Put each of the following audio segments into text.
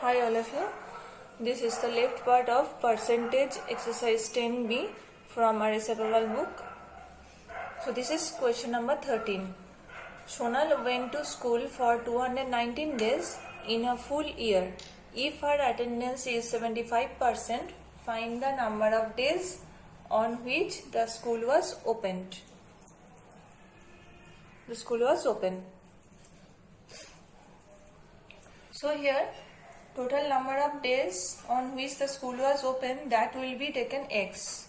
Hi all of you. This is the left part of percentage exercise 10b from R.S. Agarwal book. So this is question number 13. Sonal went to school for 219 days in a full year. If her attendance is 75%, find the number of days on which the school was opened. The school was open. So here total number of days on which the school was open, that will be taken x.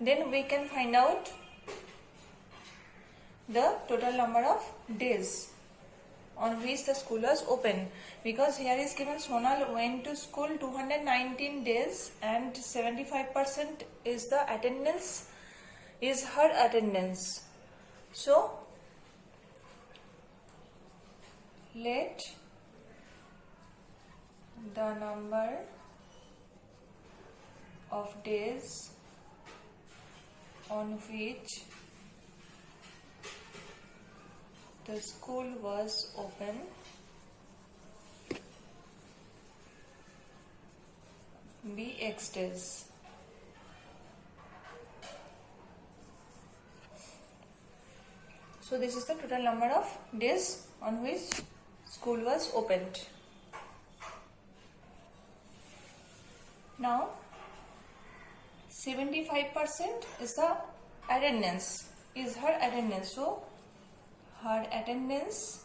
Then we can find out the total number of days on which the school was open, because here is given Sonal went to school 219 days and 75% is the attendance, is her attendance. So let the number of days on which the school was open be x days. So this is the total number of days on which school was opened. Now 75% is the attendance, is her attendance. So her attendance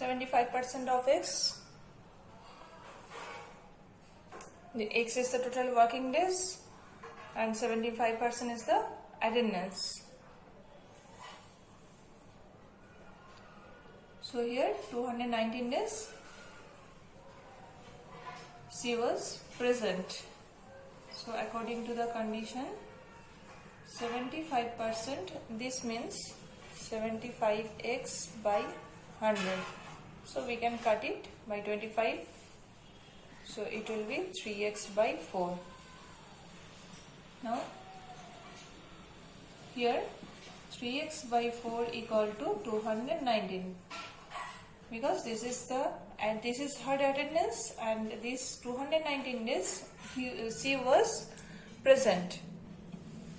%75 of x. The x is the total working days and 75% is the attendance. So here 219 days she was present. So according to the condition 75%, this means 75x by 100. So we can cut it by 25. So it will be 3x by 4. Now here 3x by 4 equal to 219, because this is the, and this is her attendance, and this 219 days she was present.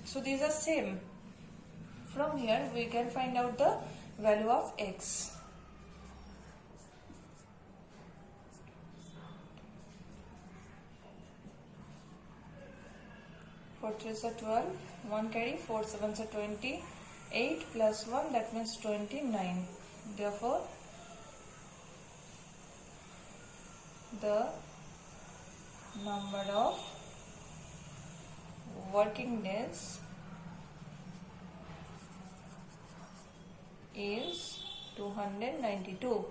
So these are same. From here we can find out the value of x. Four threes are 12, 1 carry, 4 sevens are 20, 8 plus 1, that means 29. Therefore, the number of working days is 292.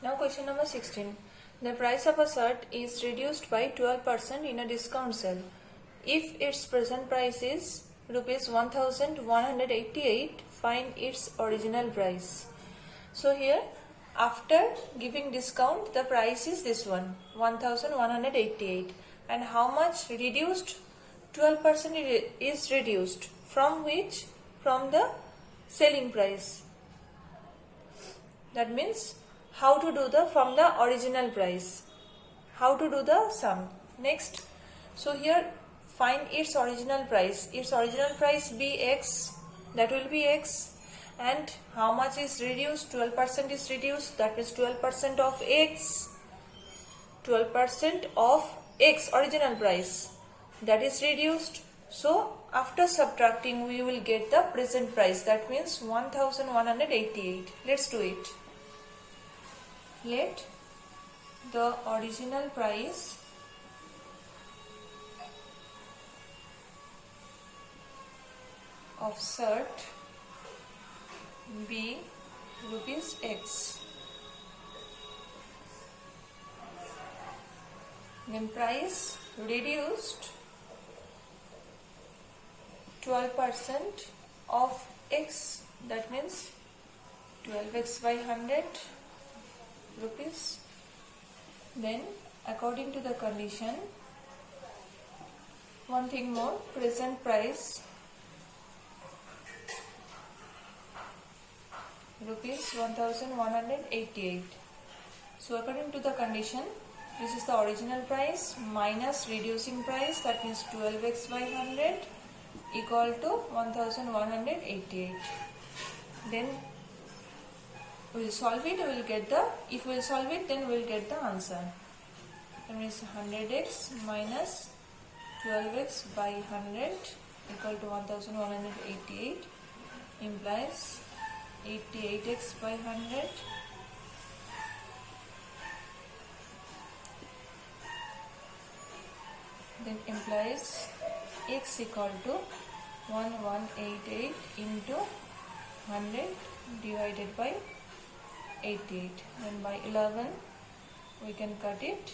Now question number 16. The price of a shirt is reduced by 12% in a discount sale. If its present price is rupees 1188, find its original price. So here after giving discount, the price is this one, 1188, and how much reduced? 12% is reduced. From which? From the selling price. That means how to do the from the original price, how to do the sum. Next, so here find its original price. Its original price be x, that will be x, and how much is reduced? 12% is reduced, that is 12% of x. 12% of x original price, that is reduced. So after subtracting we will get the present price, that means 1188. Let's do it. Let the original price of shirt be rupees x. then price reduced 12% of x, that means 12x by 100 rupees. Then according to the condition, one thing more, present price rupees 1188. So according to the condition, this is the original price minus reducing price, that means 12x by 100 equal to 1188. Then we will solve it, we will get the, if we will solve it, then we will get the answer. That means 100x minus 12x by 100 equal to 1188 implies 88x by 100 then implies x equal to 1188 into 100 divided by 88, and by 11 we can cut it.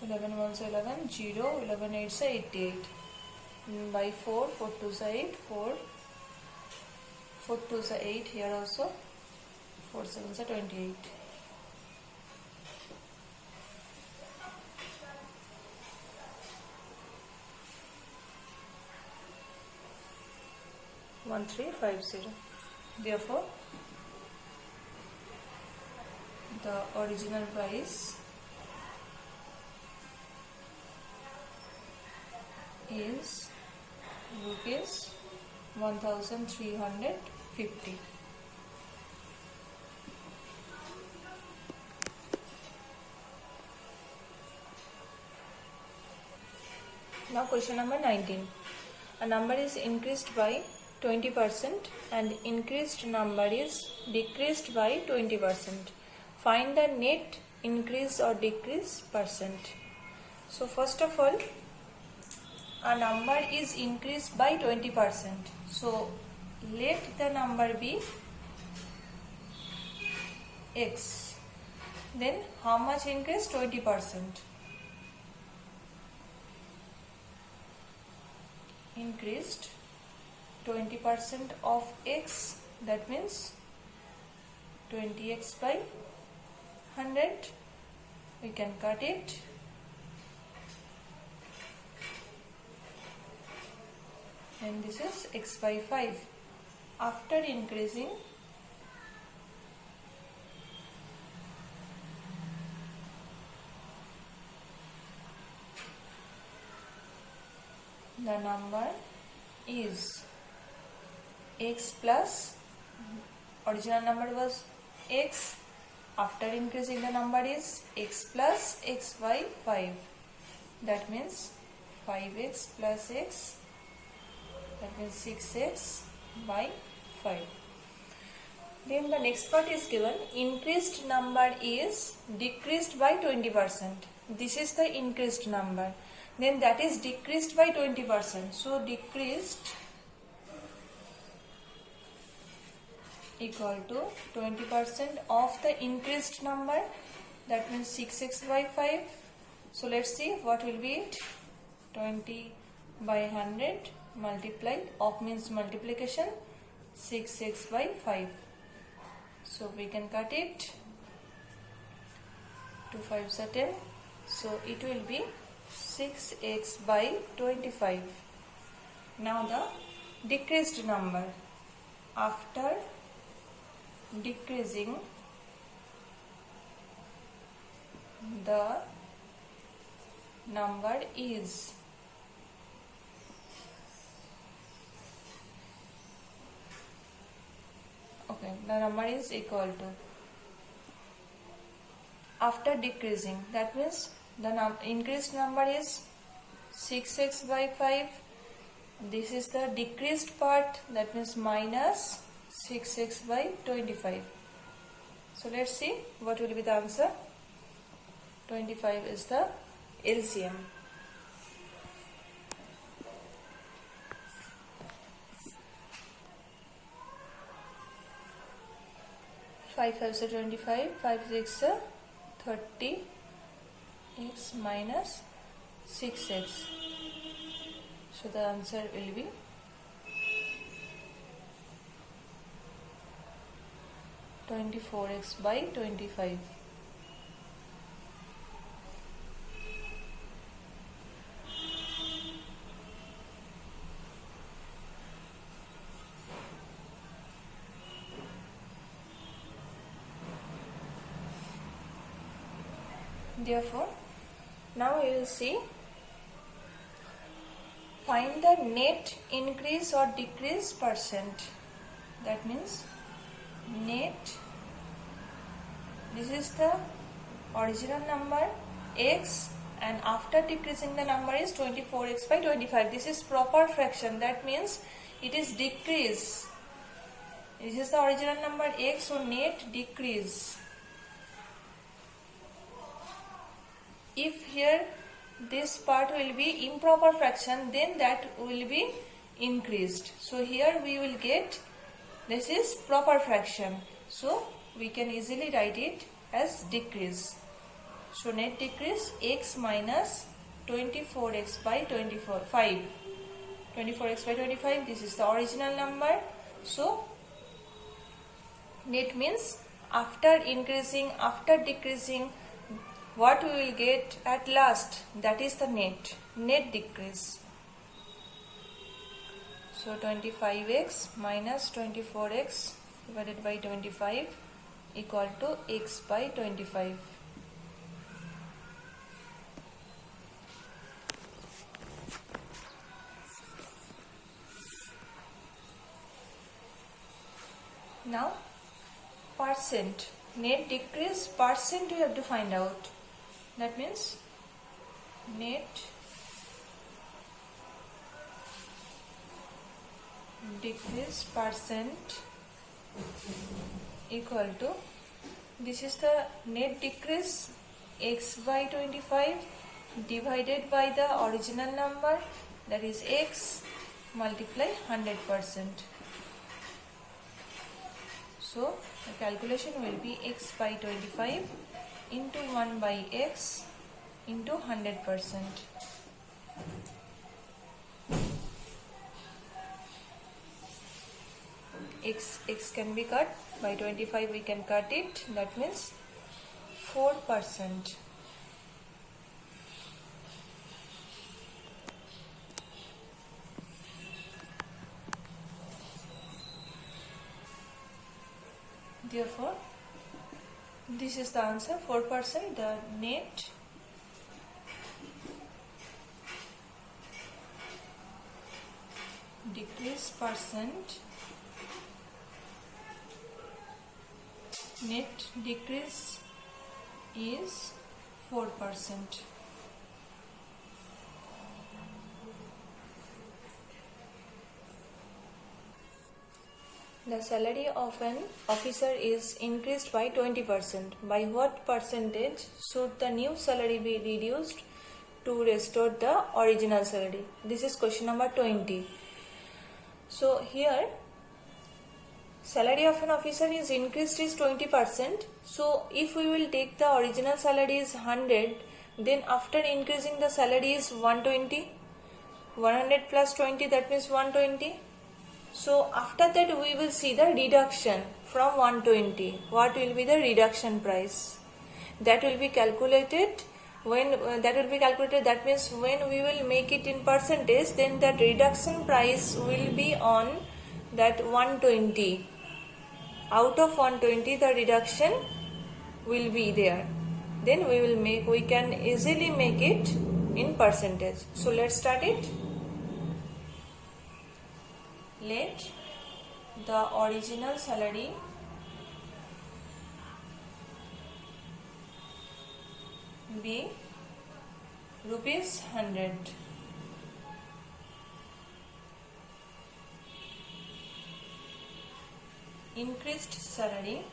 11 1s 11, 0, 11 8s 88, and by 4, 4 2s 8, 4, 4 2s 8, here also 4 7s 28. One three five zero. Therefore, the original price is rupees 1350. Now question number 19. A number is increased by 20% and increased number is decreased by 20%. Find the net increase or decrease percent. So first of all, a number is increased by 20%. So let the number be x. Then how much increase? 20%. Increased 20% of x, that means 20x by 100. We can cut it. And this is x by 5. After increasing, the number is x plus, original number was x, after increasing the number is x plus x by 5, that means 5x plus x, that means 6x by 5. Then the next part is given, increased number is decreased by 20%. This is the increased number. Then that is decreased by 20%. So decreased equal to 20% of the increased number, that means 6x by 5. So let's see what will be it. 20 by 100 multiplied, of means multiplication, 6x by 5. So we can cut it. 2 5s are 10. So it will be 6x by 25. Now the decreased number. After decreasing the number is, okay, the number is equal to, after decreasing, that means the increased number is 6x by 5. This is the decreased part, that means minus 6x by 25. So let's see what will be the answer. 25 is the LCM. 5 5 25, 5 6 30, x minus 6x. So the answer will be 24x by 25. Therefore, now you will see, find the net increase or decrease percent. That means net, this is the original number x, and after decreasing the number is 24x by 25. This is proper fraction, that means it is decrease. This is the original number x, so net decrease. If here this part will be improper fraction, then that will be increased. So here we will get, this is proper fraction, so we can easily write it as decrease. So net decrease x minus 24x by 5. 24x by 25, this is the original number. So net means after increasing, after decreasing, what we will get at last, that is the net decrease. So 25x minus 24x divided by 25 equal to x by 25. Now percent, net decrease percent we have to find out. That means net decrease percent equal to, this is the net decrease x by 25 divided by the original number, that is x, multiply 100%. So the calculation will be x by 25 into 1 by x into 100%. X can be cut, by 25 we can cut it, that means 4%. Therefore, this is the answer, 4%, the net decrease percent, net decrease is 4%. The salary of an officer is increased by 20%. By what percentage should the new salary be reduced to restore the original salary? This is question number 20. So here salary of an officer is increased is 20%. So if we will take the original salary is 100, then after increasing the salary is 120. 100 plus 20, that means 120. So after that we will see the reduction from 120. What will be the reduction price? That will be calculated. When that means when we will make it in percentage, then that reduction price will be on that 120. Out of 120 the reduction will be there. Then we can easily make it in percentage. So let's start it. Let the original salary be rupees 100. Increased salary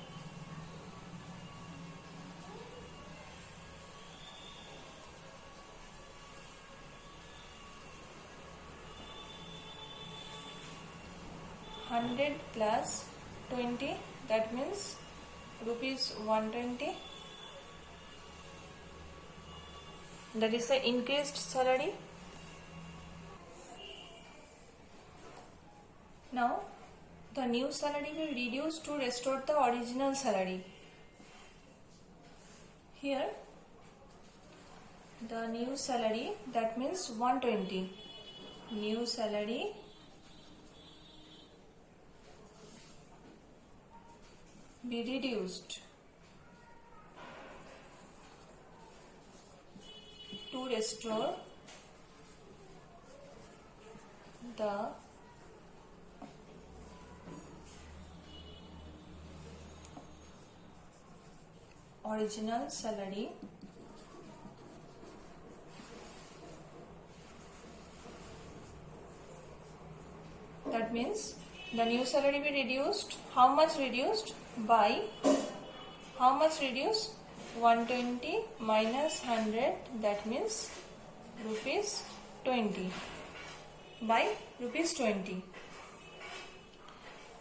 +100 plus 20, that means rupees 120. That is the increased salary. Now the new salary will reduce to restore the original salary. Here the new salary, that means 120. New salary be reduced to restore the original salary. That means the new salary be reduced. How much reduced? By how much reduced? 120 minus 100, that means rupees 20 by rupees 20.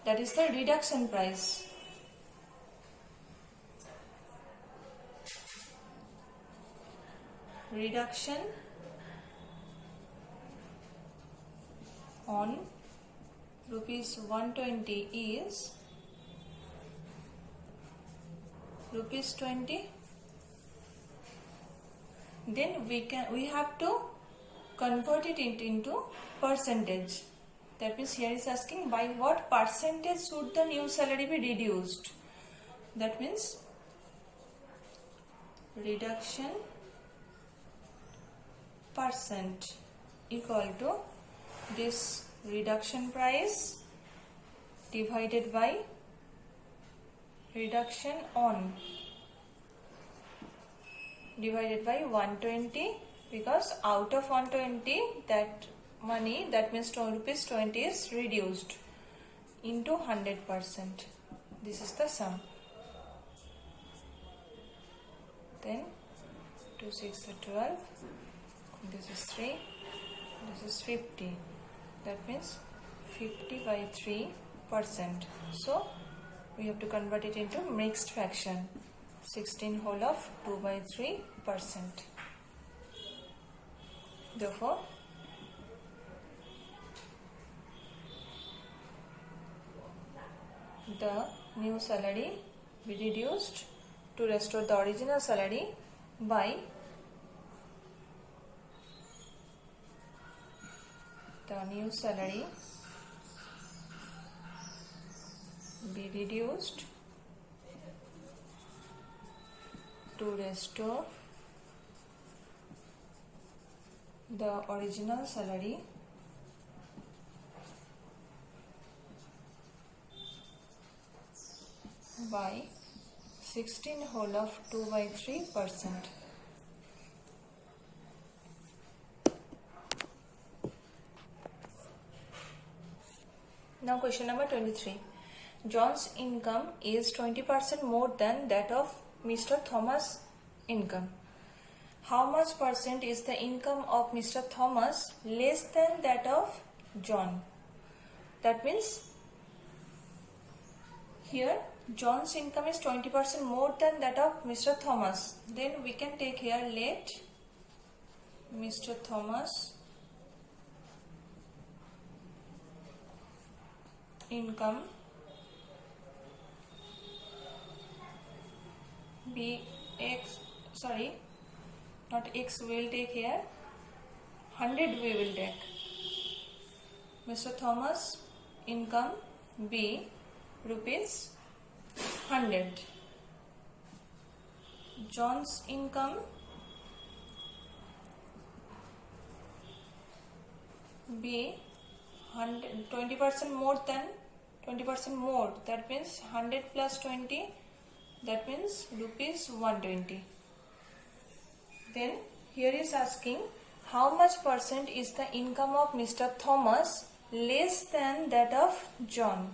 That is the reduction price. Reduction on rupees 120 is rupees 20. Then we have to convert it into percentage. That means here is asking by what percentage should the new salary be reduced. That means reduction percent equal to this reduction price divided by reduction on divided by 120, because out of 120 that money, that means rupees 20 is reduced into 100%. This is the sum. Then 2 6 12, this is 3, this is 50. That means 50 by 3%. So we have to convert it into mixed fraction. 16 whole of 2 by 3%. Therefore, the new salary be reduced to restore the original salary by the new salary be reduced to restore the original salary by 16 whole of 2 by 3%. Now question number 23. John's income is 20% more than that of Mr. Thomas' income. How much percent is the income of Mr. Thomas less than that of John? That means here John's income is 20% more than that of Mr. Thomas. Then we can take here let Mr. Thomas income be x, sorry, not x, we will take here 100, we will take. Mr. Thomas income be rupees 100. John's income be 20% more than 20% more, that means 100 plus 20, that means rupees 120. Then here is asking how much percent is the income of Mr. Thomas less than that of John.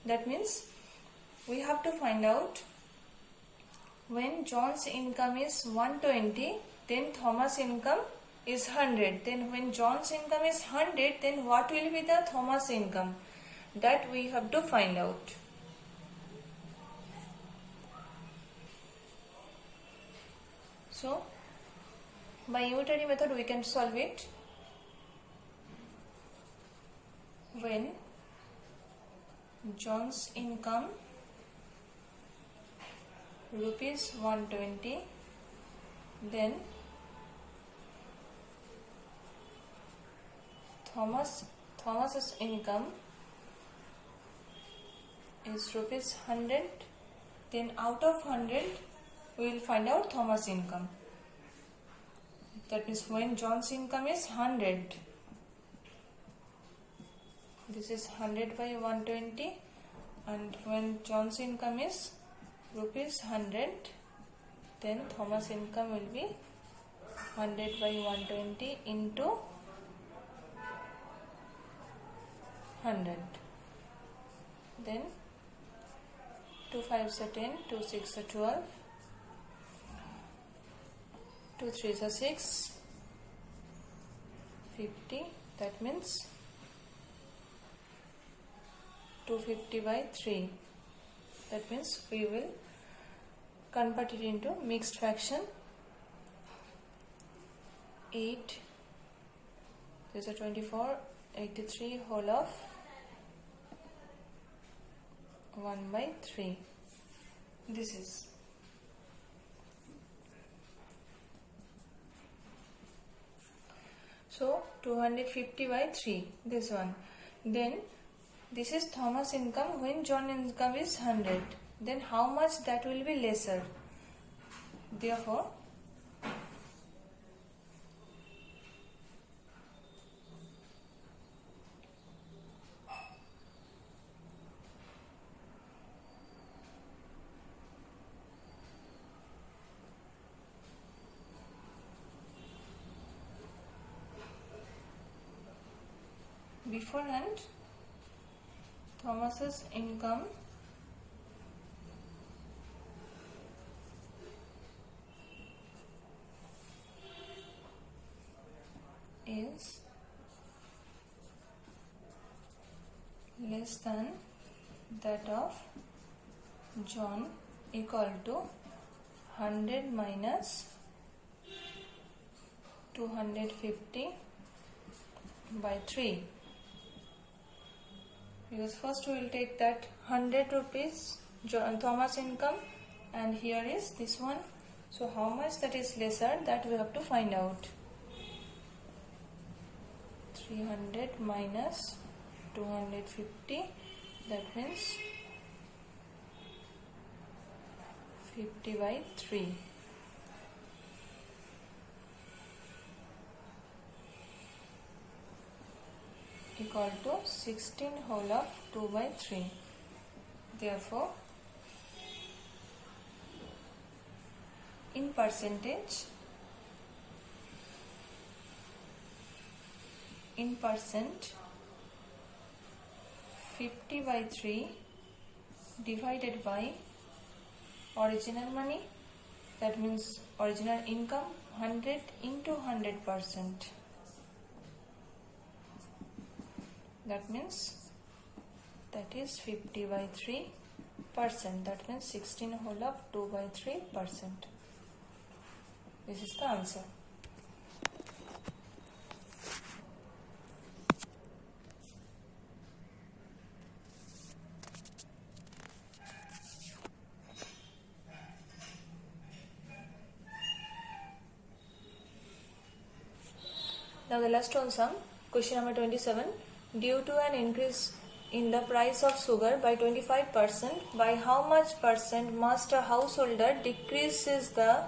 That means we have to find out when John's income is 120, then Thomas' income is 100. Then when John's income is 100, then what will be the Thomas' income? That we have to find out. So by unitary method we can solve it. When John's income rupees 120, then Thomas's income is rupees 100, then out of 100 we will find out Thomas' income. That means when John's income is 100, this is 100 by 120, and when John's income is rupees 100, then Thomas' income will be 100 by 120 into 100. Then 2 5s are 10, 2 6s are 12, 2 3s are 6, 50. That means 250 by 3. That means we will convert it into mixed fraction. 8, these are 24, 83 whole of 1 by 3. This is. So 250 by 3, this one. Then this is Thomas' income when John income is 100. Then how much that will be lesser? Therefore, beforehand Thomas's income is less than that of John, equal to 100 minus 250 by 3. Because first we will take that 100 rupees Thomas income, and here is this one. So how much that is lesser, that we have to find out. 300 minus 250, that means 50 by 3. Equal to 16 whole of 2 by 3. Therefore, in percentage, in percent, 50 by 3 divided by original money, that means original income, 100 into 100%. That means that is 50 by 3%. That means 16 whole of 2 by 3%. This is the answer. Now the last one sum, question number 27. Due to an increase in the price of sugar by 25%, by how much percent must a householder decreases the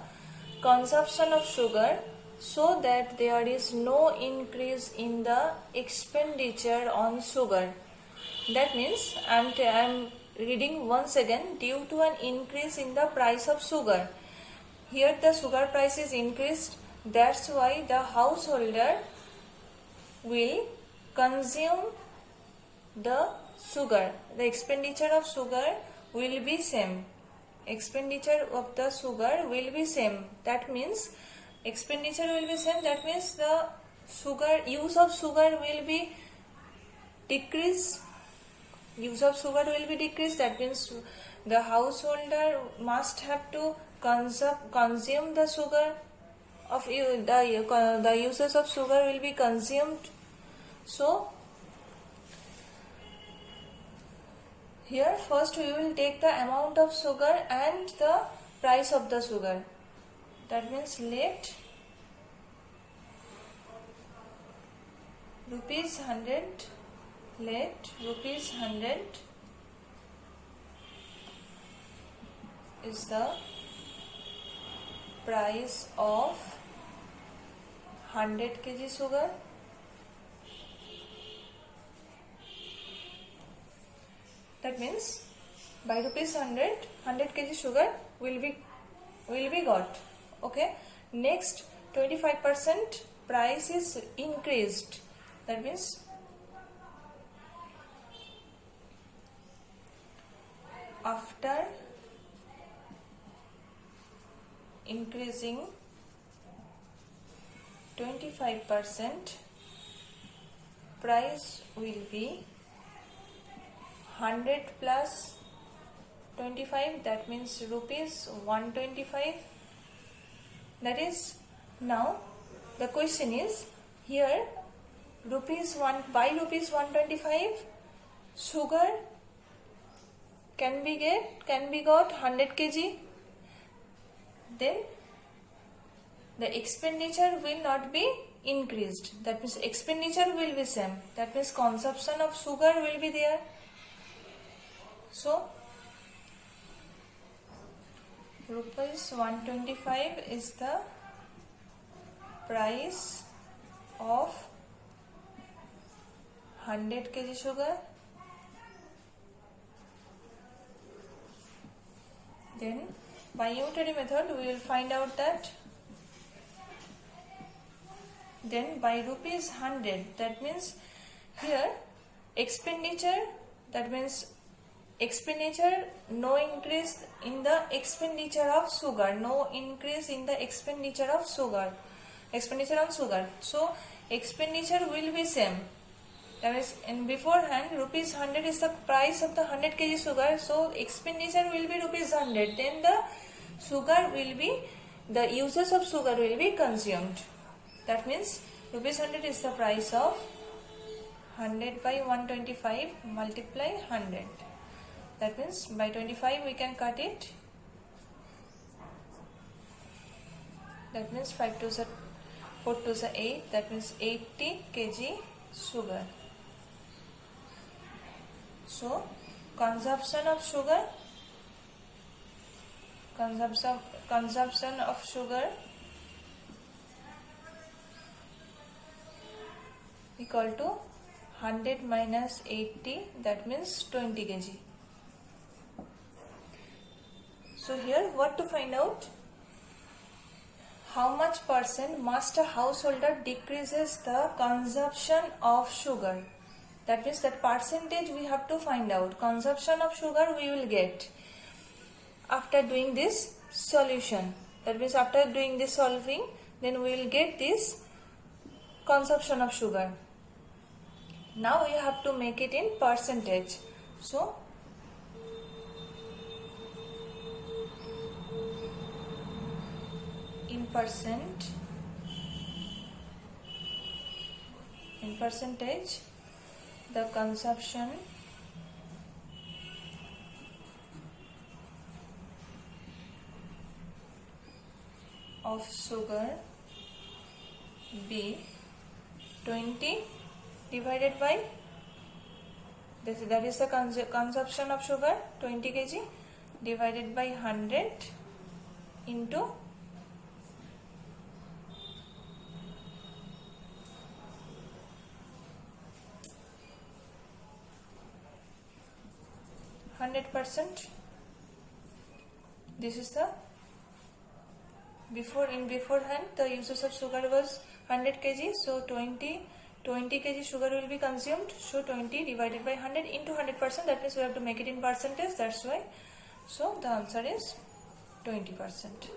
consumption of sugar so that there is no increase in the expenditure on sugar? That means I am reading once again, due to an increase in the price of sugar. Here the sugar price is increased, that's why the householder will consume the sugar. The expenditure of sugar will be same. Expenditure of the sugar will be same. That means expenditure will be same. That means the sugar use of sugar will be decreased. Use of sugar will be decreased. That means the householder must have to consume the sugar of the uses of sugar will be consumed. So here first we will take the amount of sugar and the price of the sugar. That means let rupees 100, let rupees 100 is the price of 100 kg sugar. That means by rupees 100 kg sugar will be got. Okay. Next 25% price is increased. That means after increasing 25%, price will be 100 plus 25, that means rupees 125. That is, now the question is here by rupees 125 sugar can be got 100 kg. Then the expenditure will not be increased. That means expenditure will be same. That means consumption of sugar will be there. So rupees 125 is the price of 100 kg sugar. Then by unitary method we will find out that then by rupees 100, that means here expenditure, that means expenditure, no increase in the expenditure of sugar, no increase in the expenditure on sugar. So expenditure will be same. That is, in beforehand rupees 100 is the price of the 100 kg sugar, so expenditure will be rupees 100. Then the uses of sugar will be consumed. That means rupees 100 is the price of 100 by 125 multiply 100. That means by 25 we can cut it. That means 5 to the 4 to the 8. That means 80 kg sugar. So consumption of sugar equal to 100 minus 80, that means 20 kg. So here what to find out? How much percent must a householder decreases the consumption of sugar? That means that percentage we have to find out. Consumption of sugar we will get after doing this solution. That means after doing this solving, then we will get this consumption of sugar. Now we have to make it in percentage. So in percentage, the consumption of sugar be 20 divided by that is the consumption of sugar 20 kg divided by 100 into 100%. This is the beforehand the uses of sugar was 100 kg, so 20 kg sugar will be consumed, so 20 divided by 100 into 100%, that means we have to make it in percentage, that's why. So the answer is 20%.